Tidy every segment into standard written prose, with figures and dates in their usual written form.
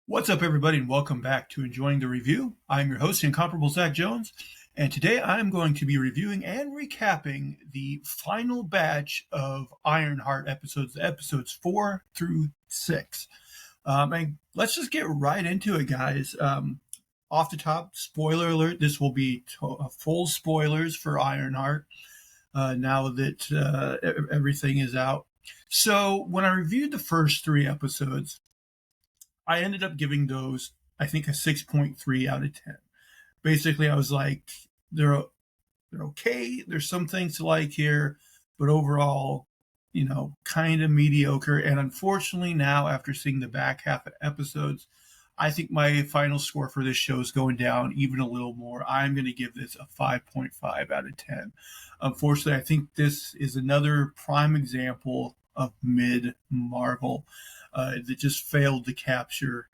What's up, everybody, and welcome back to Enjoying the Review. I'm your host, the incomparable Zach Jones, and today I'm going to be reviewing and recapping the final batch of Ironheart episodes 4 through 6. And let's just get right into it, guys. Off the top, spoiler alert, this will be full spoilers for Ironheart now that everything is out. So when I reviewed the first 3 episodes, I ended up giving those, I think, a 6.3 out of 10. Basically, I was like, they're okay. There's some things to like here, but overall, kind of mediocre. And unfortunately, now after seeing the back half of episodes, I think my final score for this show is going down even a little more. I'm going to give this a 5.5 out of 10. Unfortunately, I think this is another prime example of mid Marvel that just failed to capture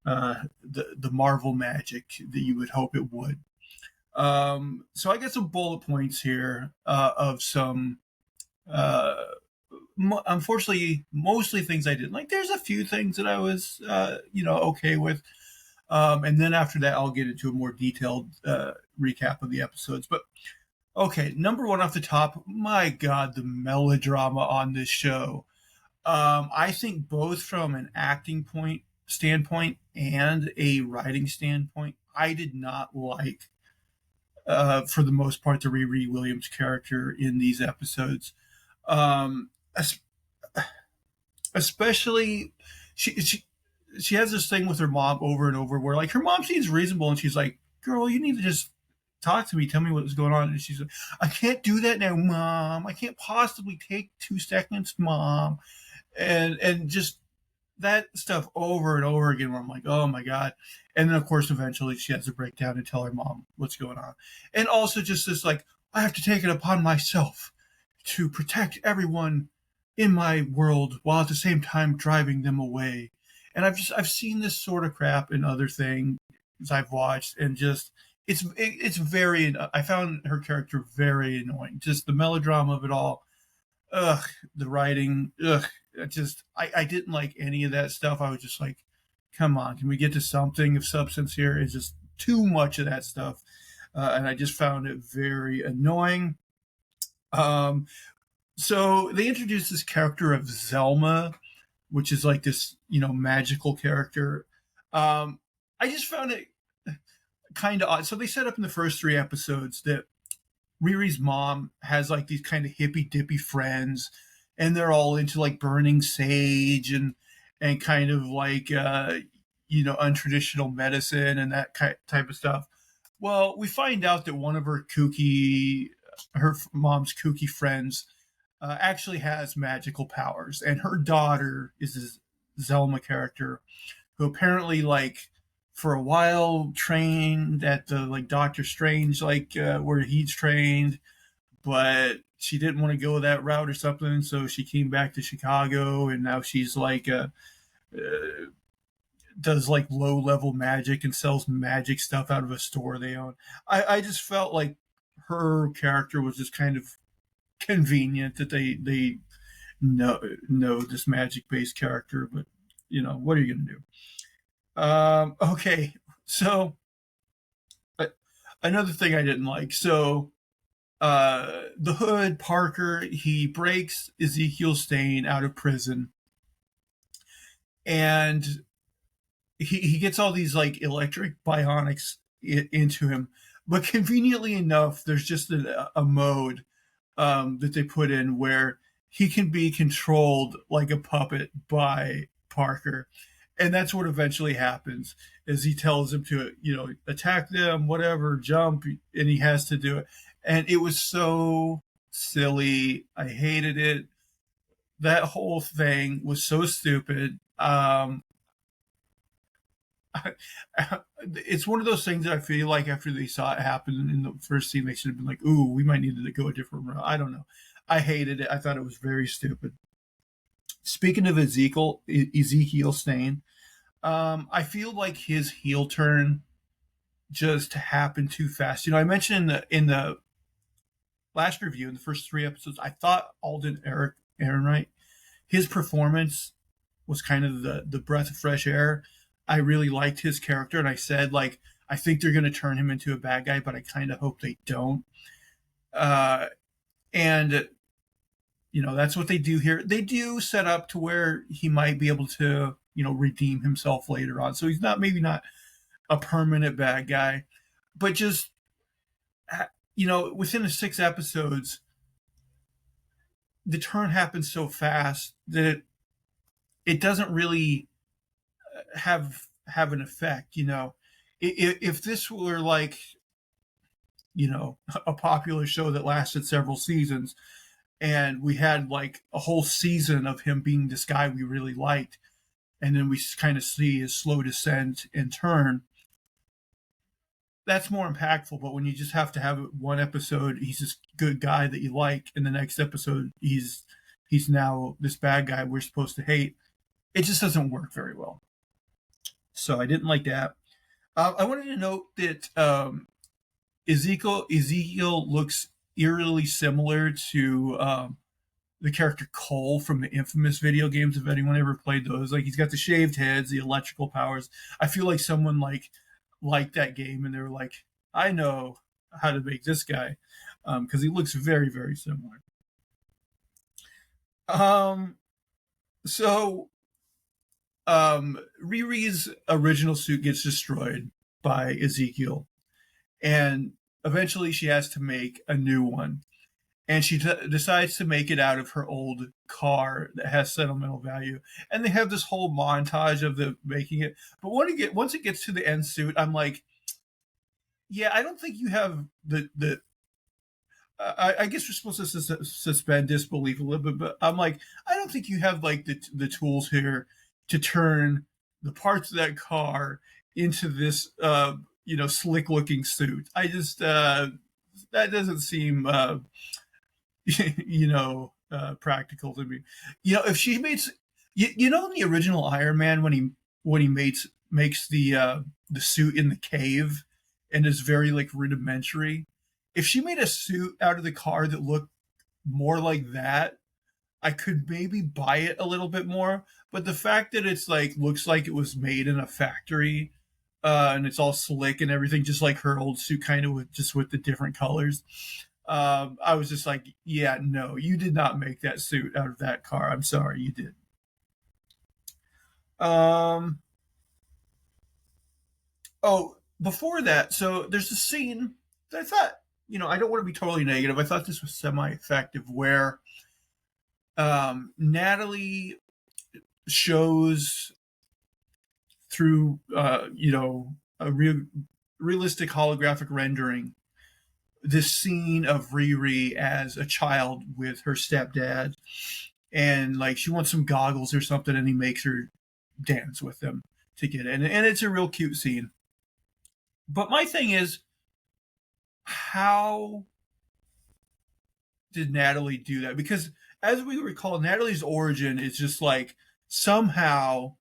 the Marvel magic that you would hope it would. So I got some bullet points here of some, unfortunately, mostly things I didn't like. There's a few things that I was, okay with. And then after that, I'll get into a more detailed recap of the episodes. But okay, number one off the top, my God, the melodrama on this show. I think both from an acting standpoint and a writing standpoint, I did not like, for the most part, the Riri Williams character in these episodes. Especially, she has this thing with her mom over and over where, like, her mom seems reasonable and she's like, girl, you need to just talk to me, tell me what's going on. And she's like, I can't do that now, Mom. I can't possibly take 2 seconds, Mom. And just that stuff over and over again where I'm like, oh my God. And then of course eventually she has to break down and tell her mom what's going on. And also just this, like, I have to take it upon myself to protect everyone in my world while at the same time driving them away. And I've seen this sort of crap in other things I've watched, and just it's very, I found her character very annoying. Just the melodrama of it all. Ugh, the writing, ugh. I didn't like any of that stuff. I was just like, come on, can we get to something of substance here? It's just too much of that stuff. And I just found it very annoying. So they introduced this character of Zelma, which is like this, magical character. I just found it kind of odd. So they set up in the first 3 episodes that Riri's mom has like these kind of hippy dippy friends, and they're all into like burning sage and kind of like untraditional medicine and that type of stuff. Well, we find out that one of her mom's kooky friends actually has magical powers, and her daughter is this Zelma character who apparently, like, for a while trained at the, like, Doctor Strange, like, where he's trained, but she didn't want to go that route or something, so she came back to Chicago, and now she's like does like low level magic and sells magic stuff out of a store they own. I just felt like her character was just kind of convenient that they know this magic based character, but what are you gonna do? Okay, so another thing I didn't like. So the Hood, Parker, he breaks Ezekiel Stain out of prison, and he gets all these like electric bionics into him. But conveniently enough, there's just a mode that they put in where he can be controlled like a puppet by Parker. And that's what eventually happens, is he tells him to, attack them, whatever, jump, and he has to do it. And it was so silly. I hated it. That whole thing was so stupid. It's one of those things that I feel like after they saw it happen in the first scene, they should have been like, ooh, we might need to go a different route. I don't know. I hated it. I thought it was very stupid. Speaking of Ezekiel Stain, I feel like his heel turn just happened too fast. I mentioned in the last review, in the first 3 episodes, I thought Alden Ehrenreich, his performance was kind of the breath of fresh air. I really liked his character, and I said, like, I think they're going to turn him into a bad guy, but I kind of hope they don't. Uh, and that's what they do here. They do set up to where he might be able to, redeem himself later on. So he's maybe not a permanent bad guy, but just, within the 6 episodes, the turn happens so fast that it doesn't really have an effect. If this were like, a popular show that lasted several seasons, and we had like a whole season of him being this guy we really liked, and then we kind of see his slow descent and turn, that's more impactful. But when you just have to have one episode, he's this good guy that you like, and the next episode he's now this bad guy we're supposed to hate, it just doesn't work very well. So I didn't like that. I wanted to note that Ezekiel looks eerily similar to the character Cole from the infamous video games, if anyone ever played those. Like, he's got the shaved heads, the electrical powers. I feel like someone liked that game, and they were like, I know how to make this guy, because he looks very, very similar. So Riri's original suit gets destroyed by Ezekiel, and eventually she has to make a new one. And she decides to make it out of her old car that has sentimental value. And they have this whole montage of the making it. But once it gets to the end suit, I'm like, yeah, I don't think you have the I guess we're supposed to suspend disbelief a little bit, but I'm like, I don't think you have like the tools here to turn the parts of that car into this slick looking suit. I just that doesn't seem practical to me. If she makes, in the original Iron Man, when he makes the suit in the cave and is very like rudimentary, if she made a suit out of the car that looked more like that, I could maybe buy it a little bit more. But the fact that it's like looks like it was made in a factory, and it's all slick and everything, just like her old suit, kind of with the different colors. I was just like, yeah, no, you did not make that suit out of that car. I'm sorry, you did. Oh, before that, so there's a scene that I thought, I don't want to be totally negative. I thought this was semi-effective, where Natalie shows through, a realistic holographic rendering, this scene of Riri as a child with her stepdad, and like she wants some goggles or something, and he makes her dance with them to get in, and it's a real cute scene. But my thing is, how did Natalie do that? Because as we recall, Natalie's origin is just like somehow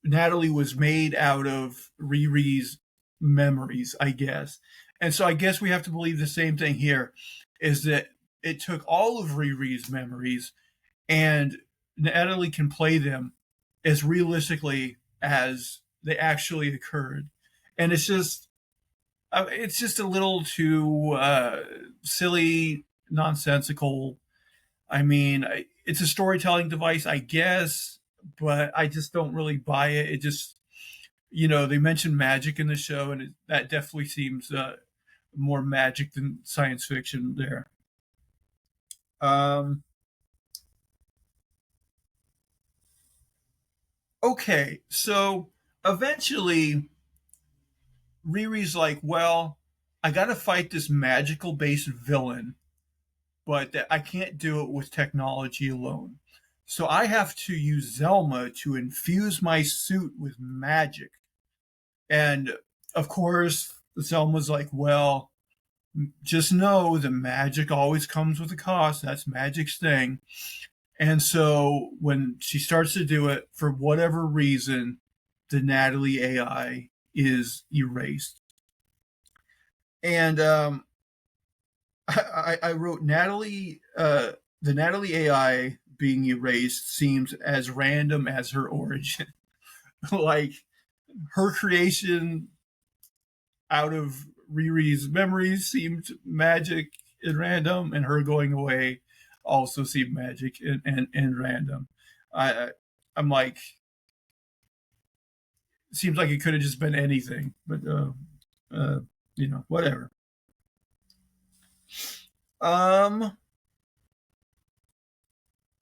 Natalie was made out of Riri's memories, I guess. And so I guess we have to believe the same thing here, is that it took all of Riri's memories, and Natalie can play them as realistically as they actually occurred. And it's just a little too silly, nonsensical. I mean, it's a storytelling device, I guess, but I just don't really buy it. It just, they mentioned magic in the show, and that definitely seems more magic than science fiction there. Okay, so eventually Riri's like, well, I got to fight this magical based villain, but I can't do it with technology alone. So I have to use Zelma to infuse my suit with magic. And of course, Zelma's like, well, just know the magic always comes with a cost. That's magic's thing. And so when she starts to do it, for whatever reason, the Natalie AI is erased. And I wrote Natalie the Natalie AI being erased seems as random as her origin. Like her creation out of Riri's memories seemed magic and random, and her going away also seemed magic and random. I'm like, seems like it could have just been anything, but uh, whatever. Um,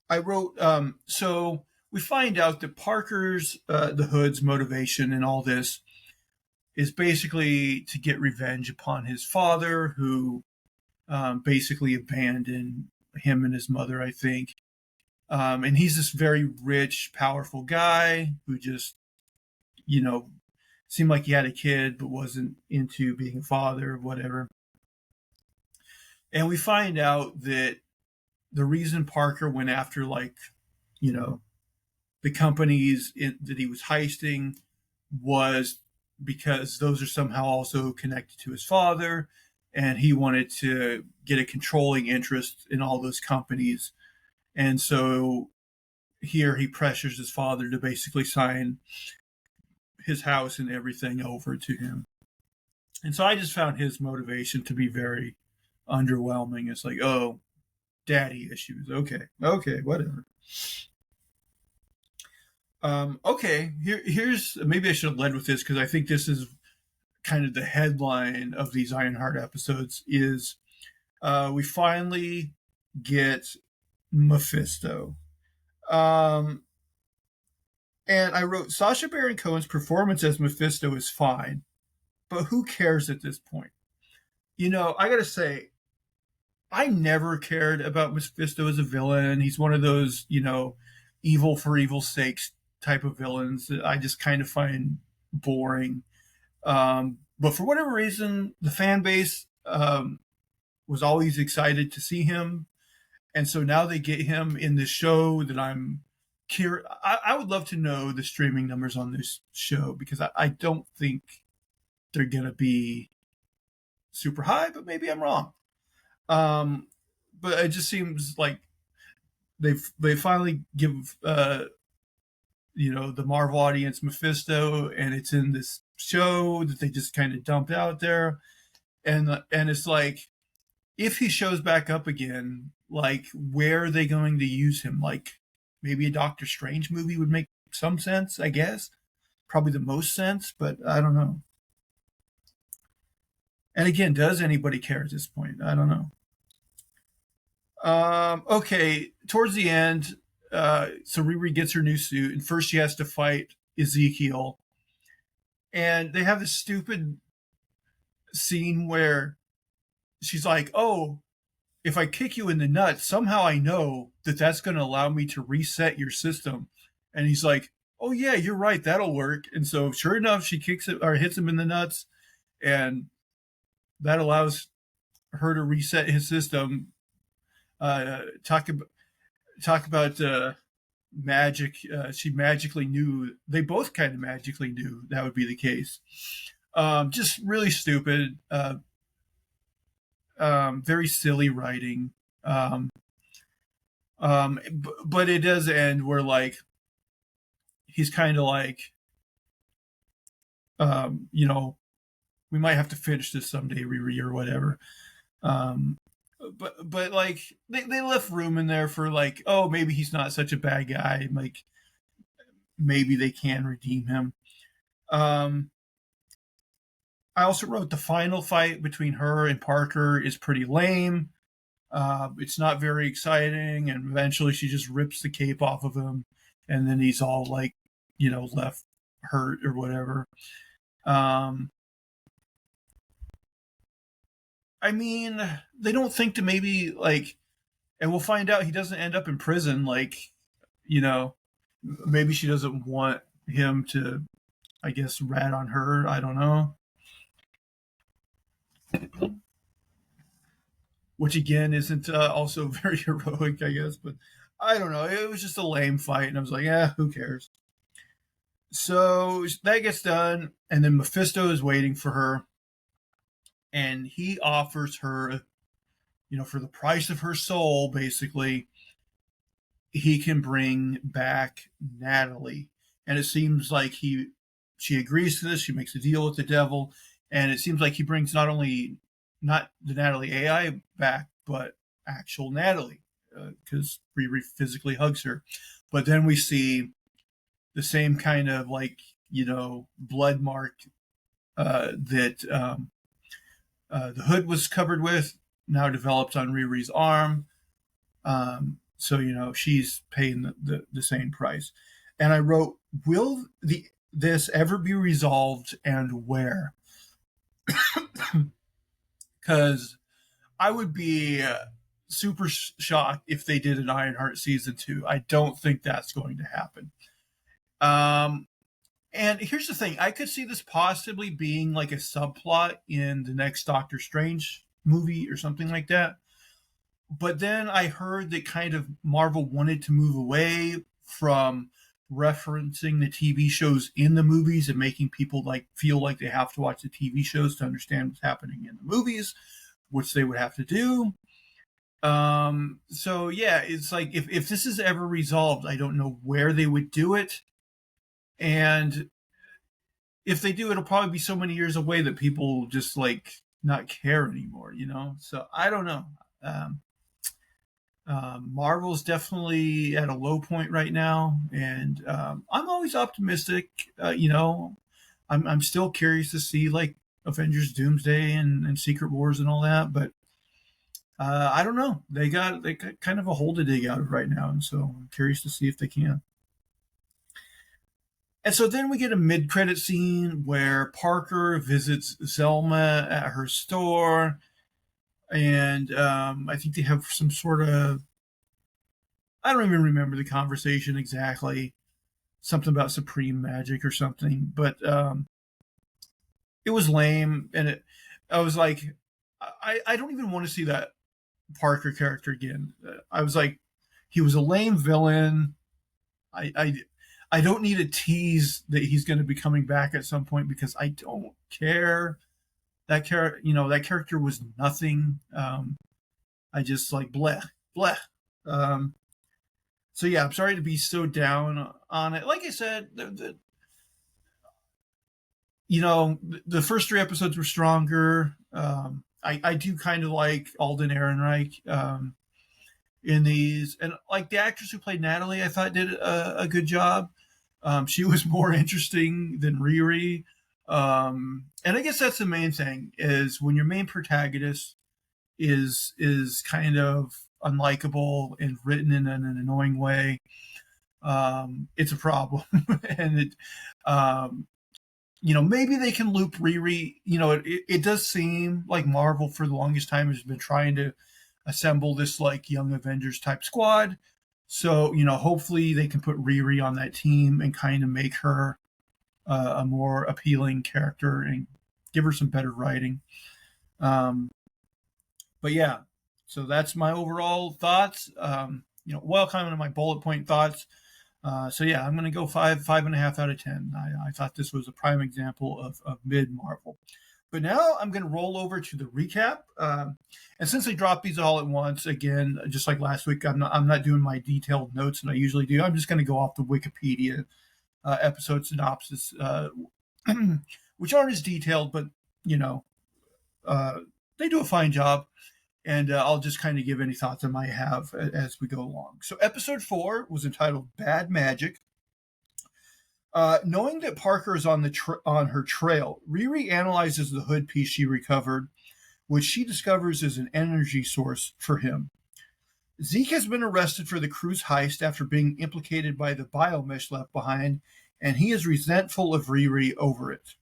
I wrote so we find out that Parker's the Hood's motivation in all this is basically to get revenge upon his father, who basically abandoned him and his mother, I think. And he's this very rich, powerful guy who just, you know, seemed like he had a kid but wasn't into being a father or whatever. And we find out that the reason Parker went after, like, you know, the companies that he was heisting was because those are somehow also connected to his father, and he wanted to get a controlling interest in all those companies. And so here he pressures his father to basically sign his house and everything over to him. And so I just found his motivation to be very underwhelming. It's like, oh, daddy issues. Okay, whatever. Okay, here's maybe I should have led with this because I think this is kind of the headline of these Ironheart episodes. Is we finally get Mephisto. Um, and I wrote Sacha Baron Cohen's performance as Mephisto is fine, but who cares at this point? I gotta say, I never cared about Mephisto as a villain. He's one of those, evil for evil's sakes type of villains that I just kind of find boring. But for whatever reason, the fan base was always excited to see him. And so now they get him in this show that I'm curious. I would love to know the streaming numbers on this show because I don't think they're going to be super high, but maybe I'm wrong. But it just seems like they finally give the Marvel audience Mephisto, and it's in this show that they just kind of dumped out there, and it's like if he shows back up again, like where are they going to use him? Like maybe a Doctor Strange movie would make some sense, I guess. Probably the most sense, but I don't know. And again, does anybody care at this point? I don't know. Okay, towards the end, so Riri gets her new suit, and first she has to fight Ezekiel. And they have this stupid scene where she's like, oh, if I kick you in the nuts, somehow I know that that's going to allow me to reset your system. And he's like, oh, yeah, you're right. That'll work. And so sure enough, she kicks it or hits him in the nuts. And that allows her to reset his system. Talk about magic. She magically knew. They both kind of magically knew that would be the case. Just really stupid. Very silly writing. But it does end where like he's kind of like, we might have to finish this someday, Riri, or whatever. But like they left room in there for like, oh, maybe he's not such a bad guy. Like maybe they can redeem him. I also wrote the final fight between her and Parker is pretty lame. It's not very exciting, and eventually she just rips the cape off of him, and then he's all like, left hurt or whatever. I mean, they don't think to maybe like, and we'll find out he doesn't end up in prison. Like, maybe she doesn't want him to, I guess, rat on her. I don't know. Which again isn't also very heroic, I guess. But I don't know. It was just a lame fight, and I was like, who cares? So that gets done, and then Mephisto is waiting for her, and he offers her for the price of her soul, basically, he can bring back Natalie. And it seems like she agrees to this. She makes a deal with the devil, and it seems like he brings not the Natalie AI back, but actual Natalie, because Riri physically hugs her. But then we see the same kind of blood mark that the hood was covered with, now developed on Riri's arm. So she's paying the same price. And I wrote, will this ever be resolved, and where? Because I would be super shocked if they did an Ironheart season 2. I don't think that's going to happen. And here's the thing. I could see this possibly being like a subplot in the next Doctor Strange movie or something like that. But then I heard that kind of Marvel wanted to move away from referencing the TV shows in the movies and making people feel like they have to watch the TV shows to understand what's happening in the movies, which they would have to do. So yeah, it's like if this is ever resolved, I don't know where they would do it. And if they do, it'll probably be so many years away that people just not care anymore, So I don't know. Marvel's definitely at a low point right now, and I'm always optimistic. I'm still curious to see Avengers Doomsday and Secret Wars and all that, but I don't know. They got kind of a hole to dig out of right now, and so I'm curious to see if they can. And so then we get a mid-credit scene where Parker visits Zelma at her store, and I think they have some sort of, I don't even remember the conversation exactly, something about supreme magic or something, but it was lame, and I was like, I don't even want to see that Parker character again. I was like, he was a lame villain. I don't need a tease that he's going to be coming back at some point, because I don't care. That character was nothing. I just bleh, bleh. So yeah, I'm sorry to be so down on it. Like I said, the first 3 episodes were stronger. I do kind of like Alden Ehrenreich in these, and the actress who played Natalie, I thought did a good job. She was more interesting than Riri. And I guess that's the main thing, is when your main protagonist is kind of unlikable and written in an annoying way, it's a problem. And maybe they can loop Riri. It does seem like Marvel for the longest time has been trying to assemble this Young Avengers type squad. So, hopefully they can put Riri on that team and kind of make her a more appealing character and give her some better writing. But yeah, so that's my overall thoughts. Kind of my bullet point thoughts. So yeah, I'm going to go 5.5 out of 10. I thought this was a prime example of mid Marvel. But now I'm going to roll over to the recap. And since I dropped these all at once, again, just like last week, I'm not doing my detailed notes that I usually do. I'm just going to go off the Wikipedia episode synopsis, which aren't as detailed, but they do a fine job. And I'll just kind of give any thoughts I might have as we go along. So episode 4 was entitled Bad Magic. Knowing that Parker is on her trail, Riri analyzes the hood piece she recovered, which she discovers is an energy source for him. Zeke has been arrested for the cruise heist after being implicated by the biomesh left behind, and he is resentful of Riri over it.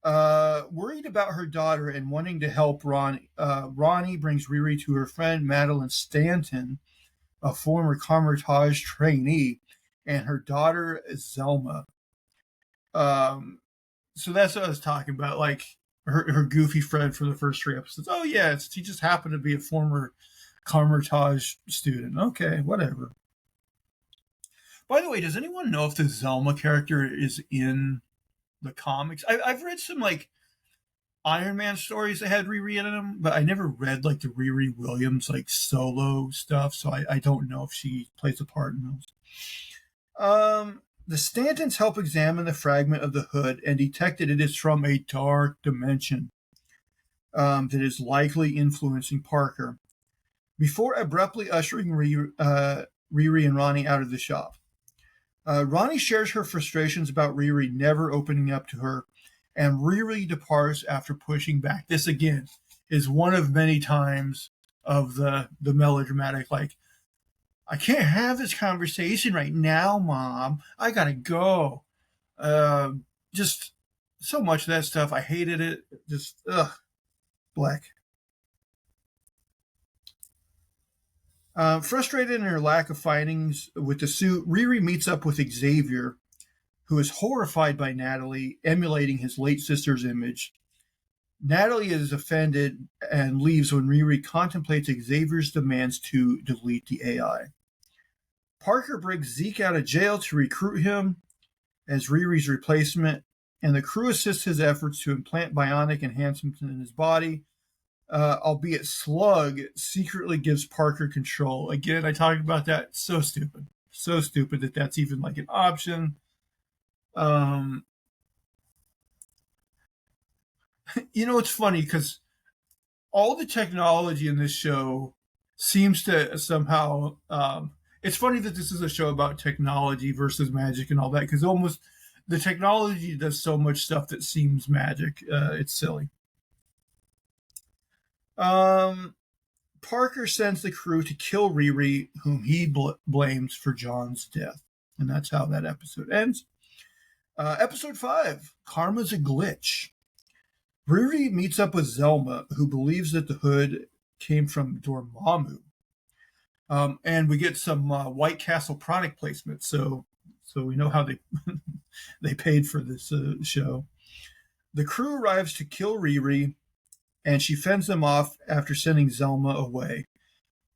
Worried about her daughter and wanting to help Ronnie brings Riri to her friend Madeline Stanton, a former Carmitage trainee, and her daughter Zelma. So that's what I was talking about, her goofy friend for the first 3 episodes. Oh yeah, he just happened to be a former Carmitage student. Okay, whatever. By the way, does anyone know if the Zelma character is in the comics? I've read some Iron Man stories that had Riri in them, but I never read like the Riri Williams like solo stuff, so I don't know if she plays a part in those. The Stantons help examine the fragment of the hood and detect that it is from a dark dimension that is likely influencing Parker, before abruptly ushering Riri and Ronnie out of the shop. Ronnie shares her frustrations about Riri never opening up to her, and Riri departs after pushing back. This, again, is one of many times of the melodramatic, like, I can't have this conversation right now, Mom. I gotta go. Just so much of that stuff. I hated it. Just, black. Frustrated in her lack of findings with the suit, Riri meets up with Xavier, who is horrified by Natalie emulating his late sister's image. Natalie is offended and leaves when Riri contemplates Xavier's demands to delete the AI. Parker brings Zeke out of jail to recruit him as Riri's replacement, and the crew assists his efforts to implant bionic enhancements in his body, albeit Slug secretly gives Parker control. Again, I talked about that. So stupid. So stupid that that's even like an option. It's funny because all the technology in this show seems to somehow. It's funny that this is a show about technology versus magic and all that, because almost the technology does so much stuff that seems magic. It's silly. Parker sends the crew to kill Riri, whom he blames for John's death. And that's how that episode ends. Episode 5, Karma's a Glitch. Riri meets up with Zelma, who believes that the hood came from Dormammu. And we get some White Castle product placement, so we know how they they paid for this show. The crew arrives to kill Riri, and she fends them off after sending Zelma away.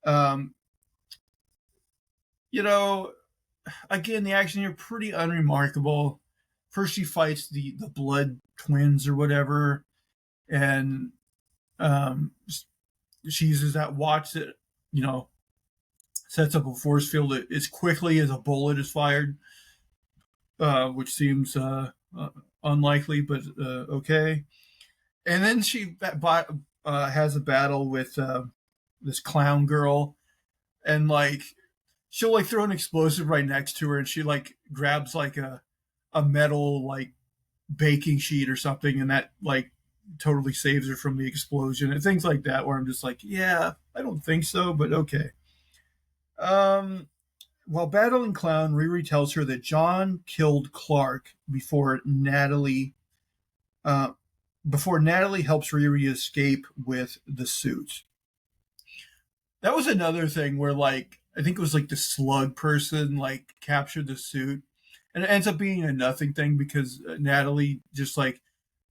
Again, the action here pretty unremarkable. First, she fights the blood twins or whatever, and she uses that watch that sets up a force field as quickly as a bullet is fired, which seems unlikely, but okay. And then she has a battle with this clown girl, and she'll throw an explosive right next to her, and she grabs a metal baking sheet or something, and that totally saves her from the explosion and things like that. Where I'm just yeah, I don't think so, but okay. While battling Clown, Riri tells her that John killed Clark before Natalie helps Riri escape with the suit. That was another thing where I think it was the slug person captured the suit, and it ends up being a nothing thing because Natalie just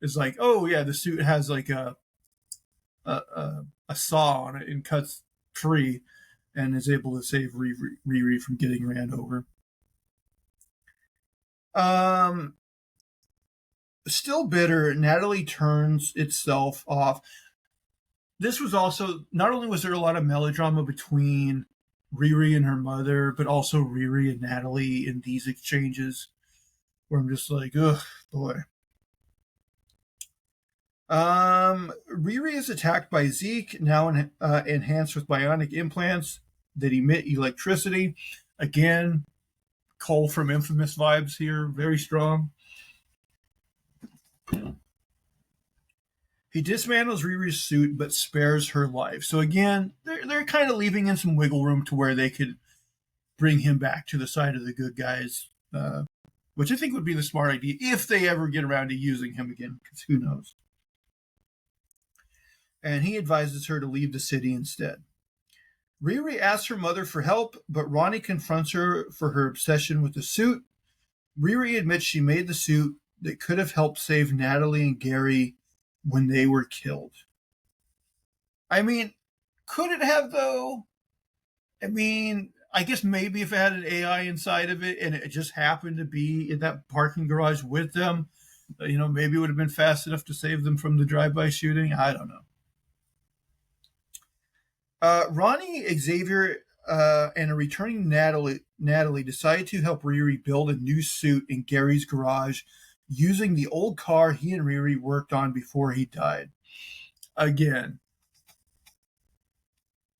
is oh yeah, the suit has a saw on it and cuts free, and is able to save Riri from getting ran over. Still bitter, Natalie turns itself off. This was also, not only was there a lot of melodrama between Riri and her mother, but also Riri and Natalie in these exchanges, where I'm just ugh, boy. Riri is attacked by Zeke, now enhanced with bionic implants that emit electricity. Again, Cole from Infamous vibes here, very strong. He dismantles Riri's suit but spares her life. So again, they're kind of leaving in some wiggle room to where they could bring him back to the side of the good guys, which I think would be the smart idea if they ever get around to using him again, because who knows. And he advises her to leave the city instead. Riri asks her mother for help, but Ronnie confronts her for her obsession with the suit. Riri admits she made the suit that could have helped save Natalie and Gary when they were killed. I mean, could it have, though? I mean, I guess maybe if it had an AI inside of it and it just happened to be in that parking garage with them, Maybe it would have been fast enough to save them from the drive-by shooting. I don't know. Ronnie, Xavier, and a returning Natalie decided to help Riri build a new suit in Gary's garage using the old car he and Riri worked on before he died. Again,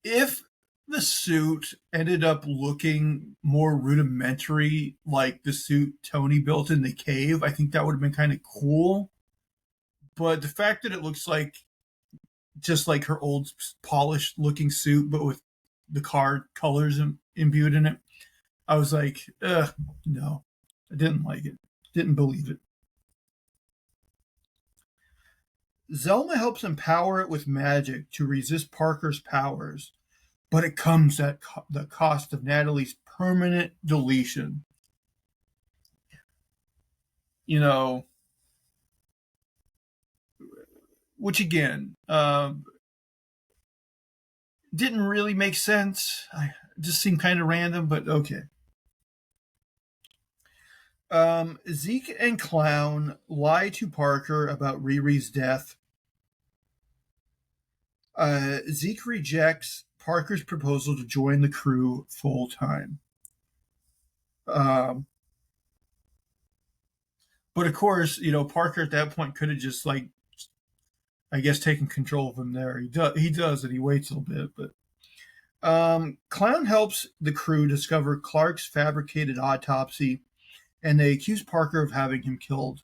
if the suit ended up looking more rudimentary like the suit Tony built in the cave, I think that would have been kind of cool. But the fact that it looks like just like her old polished looking suit, but with the car colors imbued in it, I was like, no, I didn't like it. Didn't believe it. Zelma helps empower it with magic to resist Parker's powers, but it comes at the cost of Natalie's permanent deletion. Which again, didn't really make sense. I just seemed kind of random, but okay. Zeke and Clown lie to Parker about Riri's death. Zeke rejects Parker's proposal to join the crew full time. But of course, Parker at that point could have just taken control of him there. He does, and he waits a little bit. But Clown helps the crew discover Clark's fabricated autopsy, and they accuse Parker of having him killed.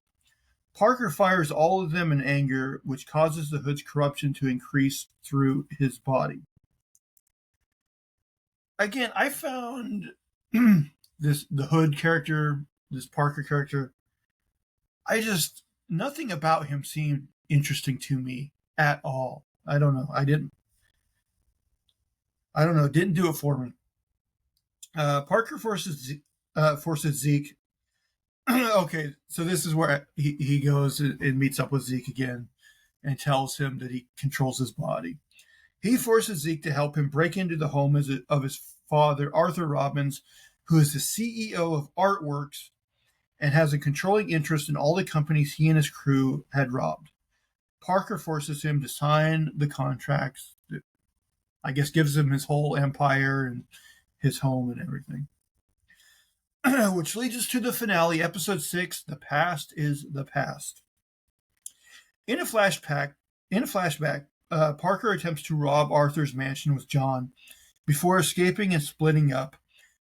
Parker fires all of them in anger, which causes the Hood's corruption to increase through his body. Again, I found the Hood character, this Parker character, nothing about him seemed interesting to me at all. I don't know. Didn't do it for me. Parker forces Zeke. Okay, so this is where he goes and meets up with Zeke again and tells him that he controls his body. He forces Zeke to help him break into the home of his father, Arthur Robbins, who is the CEO of Artworks and has a controlling interest in all the companies he and his crew had robbed. Parker forces him to sign the contracts that, I guess, gives him his whole empire and his home and everything. Which leads us to the finale, episode 6, The Past is the Past. In a flashback, Parker attempts to rob Arthur's mansion with John before escaping and splitting up,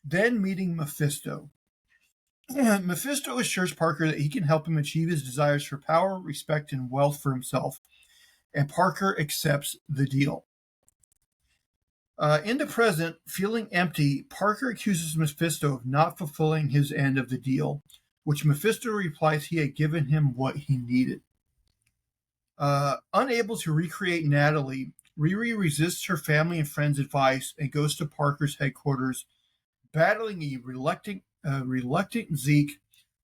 then meeting Mephisto. Mephisto assures Parker that he can help him achieve his desires for power, respect, and wealth for himself, and Parker accepts the deal. In the present, feeling empty, Parker accuses Mephisto of not fulfilling his end of the deal, which Mephisto replies he had given him what he needed. Unable to recreate Natalie, Riri resists her family and friends' advice and goes to Parker's headquarters, battling a reluctant Zeke,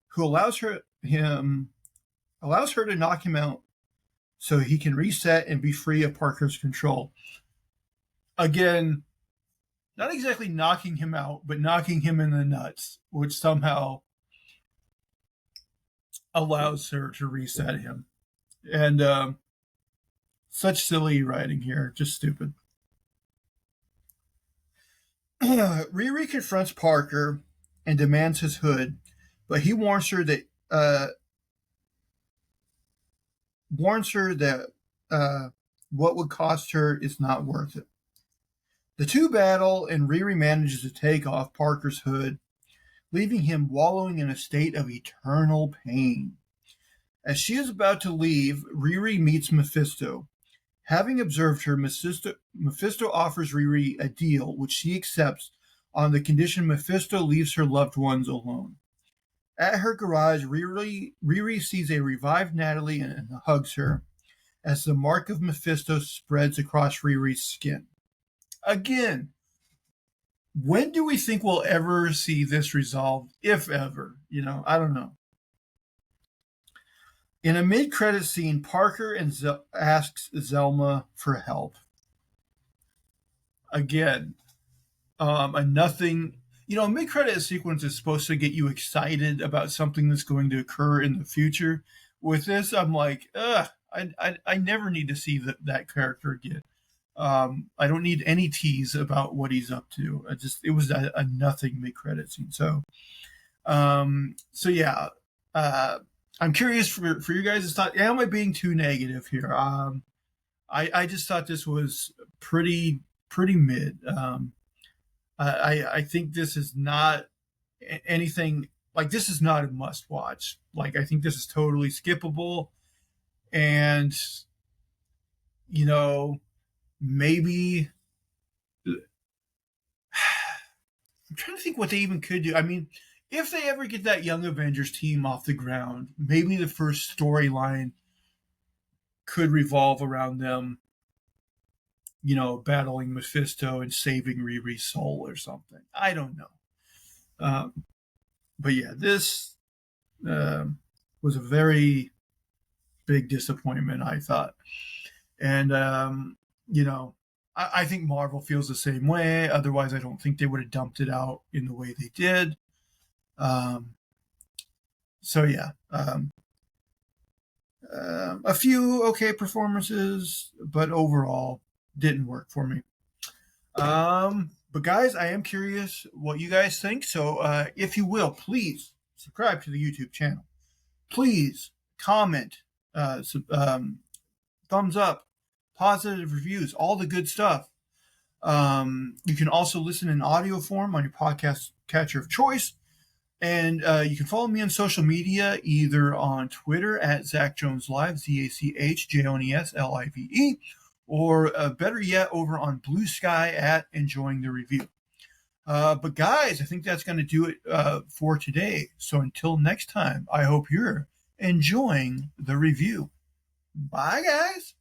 who allows her to knock him out so he can reset and be free of Parker's control. Again, not exactly knocking him out, but knocking him in the nuts, which somehow allows her to reset him. And such silly writing here, just stupid. Riri confronts Parker and demands his hood, but he warns her that what would cost her is not worth it. The two battle, and Riri manages to take off Parker's hood, leaving him wallowing in a state of eternal pain. As she is about to leave, Riri meets Mephisto. Having observed her, Mephisto offers Riri a deal, which she accepts on the condition Mephisto leaves her loved ones alone. At her garage, Riri sees a revived Natalie and hugs her, as the mark of Mephisto spreads across Riri's skin. Again, when do we think we'll ever see this resolved, if ever? I don't know. In a mid-credit scene, Parker asks Zelma for help. Again, a nothing. A mid-credit sequence is supposed to get you excited about something that's going to occur in the future. with this, I'm like, ugh, I never need to see that character again. I don't need any tease about what he's up to. It was a nothing mid credit scene. So yeah, I'm curious for you guys' thought. Am I being too negative here? I just thought this was pretty mid. I think this is not anything like this is not a must watch. Like I think this is totally skippable, and you know maybe I'm trying to think what they even could do. I mean, if they ever get that Young Avengers team off the ground, maybe the first storyline could revolve around them, battling Mephisto and saving Riri's soul or something. I don't know. But yeah, this was a very big disappointment, I thought. And, I think Marvel feels the same way. Otherwise, I don't think they would have dumped it out in the way they did. So yeah, a few okay performances, but overall didn't work for me. But guys, I am curious what you guys think. So if you will, please subscribe to the YouTube channel. Please comment, thumbs up, positive reviews, all the good stuff. You can also listen in audio form on your podcast catcher of choice. And you can follow me on social media, either on Twitter at Zach Jones Live, ZachJonesLive, or better yet, over on Blue Sky at Enjoying the Review. But guys, I think that's going to do it for today. So until next time, I hope you're enjoying the review. Bye, guys.